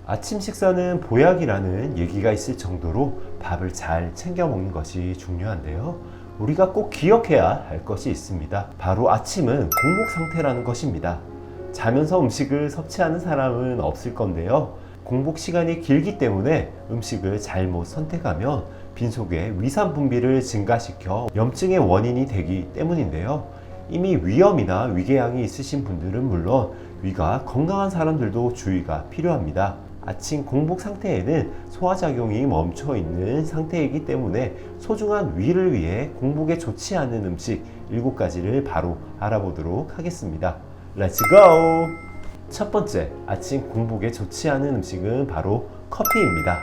아침 식사는 보약이라는 얘기가 있을 정도로 밥을 잘 챙겨 먹는 것이 중요한데요. 우리가 꼭 기억해야 할 것이 있습니다. 바로 아침은 공복 상태라는 것입니다. 자면서 음식을 섭취하는 사람은 없을 건데요. 공복 시간이 길기 때문에 음식을 잘못 선택하면 빈속에 위산 분비를 증가시켜 염증의 원인이 되기 때문인데요. 이미 위염이나 위궤양이 있으신 분들은 물론 위가 건강한 사람들도 주의가 필요합니다. 아침 공복 상태에는 소화작용이 멈춰 있는 상태이기 때문에 소중한 위를 위해 공복에 좋지 않은 음식 7가지를 바로 알아보도록 하겠습니다. Let's go! 첫 번째, 아침 공복에 좋지 않은 음식은 바로 커피입니다.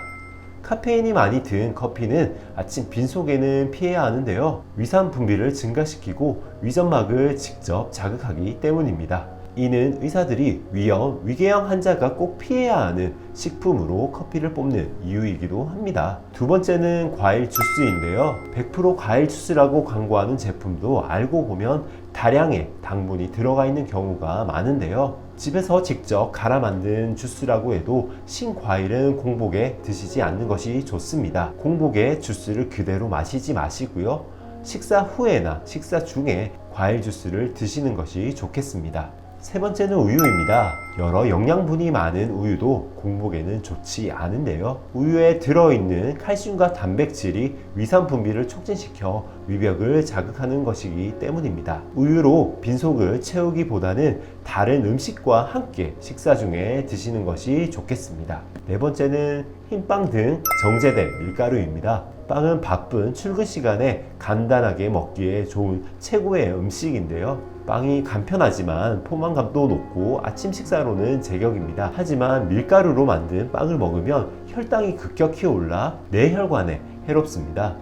카페인이 많이 든 커피는 아침 빈속에는 피해야 하는데요. 위산 분비를 증가시키고 위점막을 직접 자극하기 때문입니다. 이는 의사들이 위염, 위궤양 환자가 꼭 피해야 하는 식품으로 커피를 뽑는 이유이기도 합니다. 두 번째는 과일 주스인데요. 100% 과일 주스라고 광고하는 제품도 알고 보면 다량의 당분이 들어가 있는 경우가 많은데요. 집에서 직접 갈아 만든 주스라고 해도 신과일은 공복에 드시지 않는 것이 좋습니다. 공복에 주스를 그대로 마시지 마시고요. 식사 후에나 식사 중에 과일 주스를 드시는 것이 좋겠습니다. 세 번째는 우유입니다. 여러 영양분이 많은 우유도 공복에는 좋지 않은데요. 우유에 들어있는 칼슘과 단백질이 위산 분비를 촉진시켜 위벽을 자극하는 것이기 때문입니다. 우유로 빈속을 채우기보다는 다른 음식과 함께 식사 중에 드시는 것이 좋겠습니다. 네 번째는 흰빵 등 정제된 밀가루입니다. 빵은 바쁜 출근 시간에 간단하게 먹기에 좋은 최고의 음식인데요. 빵이 간편하지만 포만감도 높고 아침 식사로는 제격입니다. 하지만 밀가루로 만든 빵을 먹으면 혈당이 급격히 올라 뇌혈관에 해롭습니다.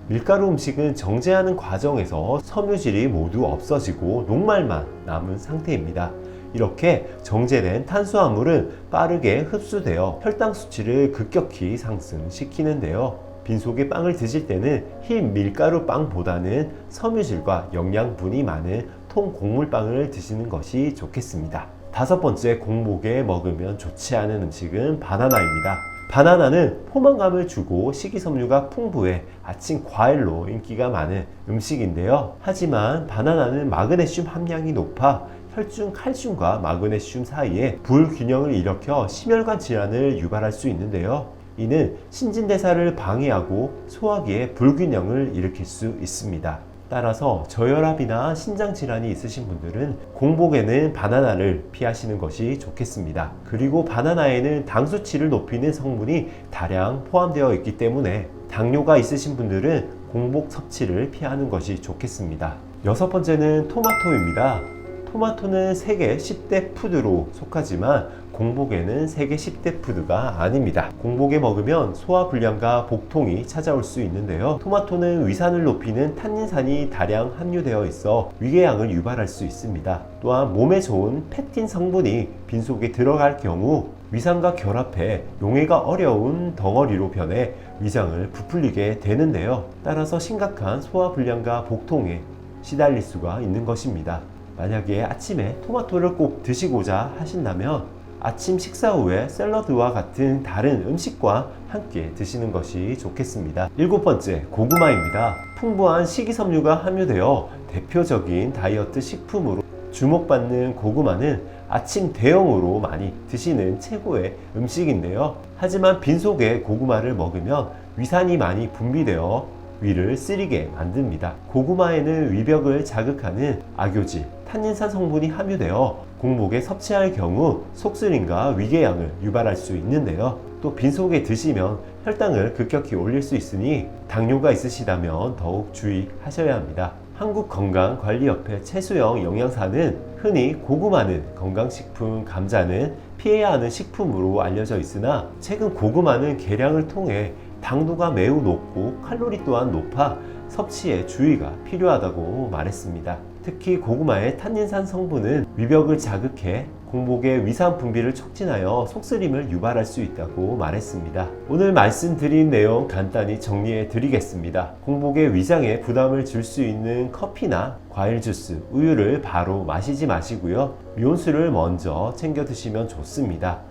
밀가루 음식은 정제하는 과정에서 섬유질이 모두 없어지고 녹말만 남은 상태입니다. 이렇게 정제된 탄수화물은 빠르게 흡수되어 혈당 수치를 급격히 상승시키는데요. 빈속에 빵을 드실 때는 흰 밀가루 빵보다는 섬유질과 영양분이 많은 통곡물빵을 드시는 것이 좋겠습니다. 다섯 번째, 공복에 먹으면 좋지 않은 음식은 바나나입니다. 바나나는 포만감을 주고 식이섬유가 풍부해 아침 과일로 인기가 많은 음식인데요. 하지만 바나나는 마그네슘 함량이 높아 혈중 칼슘과 마그네슘 사이에 불균형을 일으켜 심혈관 질환을 유발할 수 있는데요. 이는 신진대사를 방해하고 소화기에 불균형을 일으킬 수 있습니다. 따라서 저혈압이나 신장질환이 있으신 분들은 공복에는 바나나를 피하시는 것이 좋겠습니다. 그리고 바나나에는 당 수치를 높이는 성분이 다량 포함되어 있기 때문에 당뇨가 있으신 분들은 공복 섭취를 피하는 것이 좋겠습니다. 여섯 번째는 토마토입니다. 토마토는 세계 10대 푸드로 속하지만 공복에는 세계 10대 푸드가 아닙니다. 공복에 먹으면 소화불량과 복통이 찾아올 수 있는데요. 토마토는 위산을 높이는 탄닌산이 다량 함유되어 있어 위궤양을 유발할 수 있습니다. 또한 몸에 좋은 페틴 성분이 빈속에 들어갈 경우 위산과 결합해 용해가 어려운 덩어리로 변해 위장을 부풀리게 되는데요. 따라서 심각한 소화불량과 복통에 시달릴 수가 있는 것입니다. 만약에 아침에 토마토를 꼭 드시고자 하신다면 아침 식사 후에 샐러드와 같은 다른 음식과 함께 드시는 것이 좋겠습니다. 일곱 번째, 고구마입니다. 풍부한 식이섬유가 함유되어 대표적인 다이어트 식품으로 주목받는 고구마는 아침 대용으로 많이 드시는 최고의 음식인데요. 하지만 빈속에 고구마를 먹으면 위산이 많이 분비되어 위를 쓰리게 만듭니다. 고구마에는 위벽을 자극하는 악요질, 탄닌산 성분이 함유되어 공복에 섭취할 경우 속쓰림과 위궤양을 유발할 수 있는데요. 또 빈속에 드시면 혈당을 급격히 올릴 수 있으니 당뇨가 있으시다면 더욱 주의하셔야 합니다. 한국건강관리협회 최수영 영양사는 흔히 고구마는 건강식품, 감자는 피해야 하는 식품으로 알려져 있으나 최근 고구마는 계량을 통해 당도가 매우 높고 칼로리 또한 높아 섭취에 주의가 필요하다고 말했습니다. 특히 고구마의 탄닌산 성분은 위벽을 자극해 공복의 위산 분비를 촉진하여 속쓰림을 유발할 수 있다고 말했습니다. 오늘 말씀드린 내용 간단히 정리해 드리겠습니다. 공복에 위장에 부담을 줄 수 있는 커피나 과일 주스, 우유를 바로 마시지 마시고요. 미온수를 먼저 챙겨 드시면 좋습니다.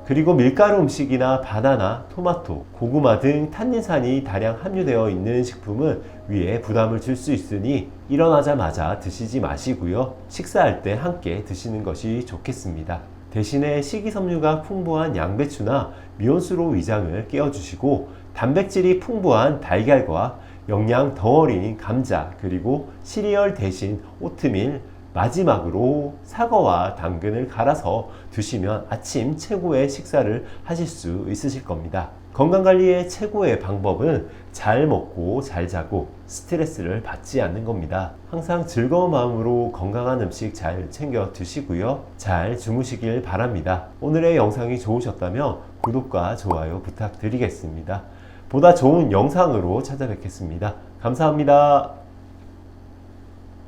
그리고 밀가루 음식이나 바나나, 토마토, 고구마 등 탄닌산이 다량 함유되어 있는 식품은 위에 부담을 줄 수 있으니 일어나자마자 드시지 마시고요. 식사할 때 함께 드시는 것이 좋겠습니다. 대신에 식이섬유가 풍부한 양배추나 미온수로 위장을 깨워주시고 단백질이 풍부한 달걀과 영양 덩어리인 감자, 그리고 시리얼 대신 오트밀, 마지막으로 사과와 당근을 갈아서 드시면 아침 최고의 식사를 하실 수 있으실 겁니다. 건강관리의 최고의 방법은 잘 먹고 잘 자고 스트레스를 받지 않는 겁니다. 항상 즐거운 마음으로 건강한 음식 잘 챙겨 드시고요. 잘 주무시길 바랍니다. 오늘의 영상이 좋으셨다면 구독과 좋아요 부탁드리겠습니다. 보다 좋은 영상으로 찾아뵙겠습니다. 감사합니다.